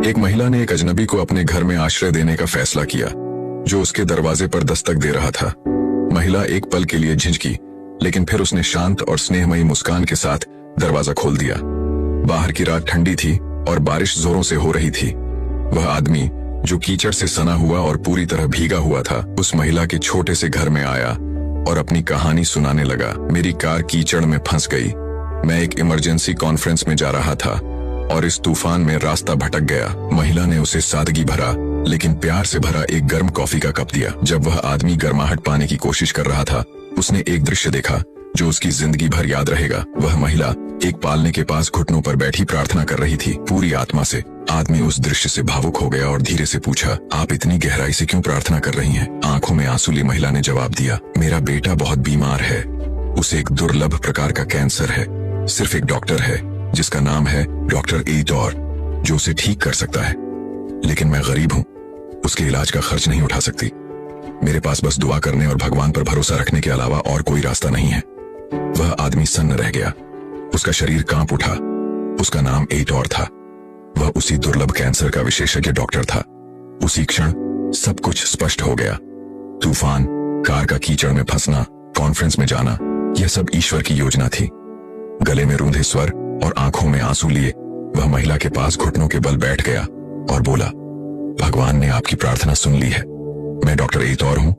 एक महिला ने एक अजनबी को अपने घर में आश्रय देने का फैसला किया, जो उसके दरवाजे पर दस्तक दे रहा था। महिला एक पल के लिए झिझकी, लेकिन फिर उसने शांत और स्नेहमयी मुस्कान के साथ दरवाजा खोल दिया। बाहर की रात ठंडी थी और बारिश जोरों से हो रही थी। वह आदमी, जो कीचड़ से सना हुआ और पूरी तरह भीगा हुआ था, उस महिला के छोटे से घर में आया और अपनी कहानी सुनाने लगा। मेरी कार कीचड़ में फंस गई। मैं एक इमरजेंसी कॉन्फ्रेंस में जा रहा था और इस तूफान में रास्ता भटक गया। महिला ने उसे सादगी भरा लेकिन प्यार से भरा एक गर्म कॉफी का कप दिया। जब वह आदमी गर्माहट पाने की कोशिश कर रहा था, उसने एक दृश्य देखा जो उसकी जिंदगी भर याद रहेगा। वह महिला एक पालने के पास घुटनों पर बैठी प्रार्थना कर रही थी, पूरी आत्मा से। आदमी उस दृश्य से भावुक हो गया और धीरे से पूछा, आप इतनी गहराई से क्यों प्रार्थना कर रही हैं? आंखों में आंसू ली महिला ने जवाब दिया, मेरा बेटा बहुत बीमार है। उसे एक दुर्लभ प्रकार का कैंसर है। सिर्फ एक डॉक्टर है जिसका नाम है डॉक्टर एडोर, जो उसे ठीक कर सकता है। लेकिन मैं गरीब हूँ, उसके इलाज का खर्च नहीं उठा सकती। मेरे पास बस दुआ करने और भगवान पर भरोसा रखने के अलावा और कोई रास्ता नहीं है। वह आदमी सन्न रह गया। उसका शरीर कांप उठा। उसका नाम एडोर था। वह उसी दुर्लभ कैंसर का विशेषज्ञ डॉक्टर था। उसी क्षण सब कुछ स्पष्ट हो गया। तूफान, कार का कीचड़ में फंसना, कॉन्फ्रेंस में जाना, यह सब ईश्वर की योजना थी। गले में रूंधे स्वर और आंखों में आंसू लिए वह महिला के पास घुटनों के बल बैठ गया और बोला, भगवान ने आपकी प्रार्थना सुन ली है। मैं डॉक्टर एडोर हूं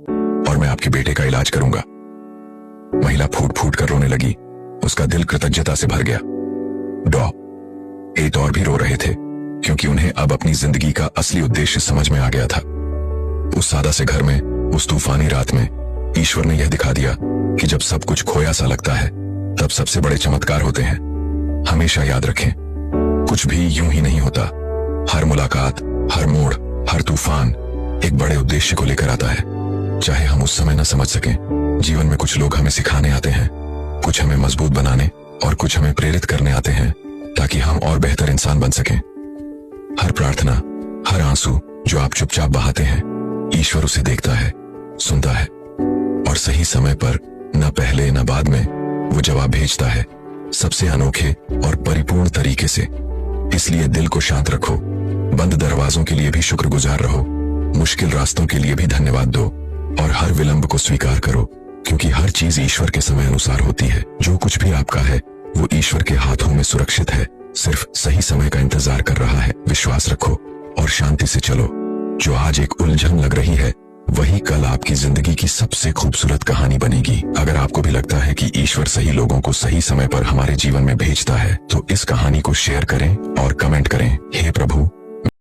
और मैं आपके बेटे का इलाज करूंगा। महिला फूट फूट कर रोने लगी। उसका दिल कृतज्ञता से भर गया। एडोर भी रो रहे थे, क्योंकि उन्हें अब अपनी जिंदगी का असली उद्देश्य समझ में आ गया था। उस सादा से घर में, उस तूफानी रात में ईश्वर ने यह दिखा दिया कि जब सब कुछ खोया सा लगता है, तब सबसे बड़े चमत्कार होते हैं। हमेशा याद रखें, कुछ भी यूं ही नहीं होता। हर मुलाकात, हर मोड़, हर तूफान एक बड़े उद्देश्य को लेकर आता है। चाहे हम उस समय न समझ सकें, जीवन में कुछ लोग हमें सिखाने आते हैं, कुछ हमें मजबूत बनाने और कुछ हमें प्रेरित करने आते हैं, ताकि हम और बेहतर इंसान बन सकें। हर प्रार्थना, हर आंसू जो आप चुपचाप बहाते हैं, ईश्वर उसे देखता है, सुनता है और सही समय पर, न पहले न बाद में, वो जवाब भेजता है, सबसे अनोखे और परिपूर्ण तरीके से। इसलिए दिल को शांत रखो, बंद दरवाजों के लिए भी शुक्रगुजार रहो, मुश्किल रास्तों के लिए भी धन्यवाद दो और हर विलंब को स्वीकार करो, क्योंकि हर चीज ईश्वर के समय अनुसार होती है। जो कुछ भी आपका है वो ईश्वर के हाथों में सुरक्षित है, सिर्फ सही समय का इंतजार कर रहा है। विश्वास रखो और शांति से चलो। जो आज एक उलझन लग रही है, वही कल आपकी जिंदगी की सबसे खूबसूरत कहानी बनेगी। अगर आपको भी लगता है कि ईश्वर सही लोगों को सही समय पर हमारे जीवन में भेजता है, तो इस कहानी को शेयर करें और कमेंट करें, हे प्रभु,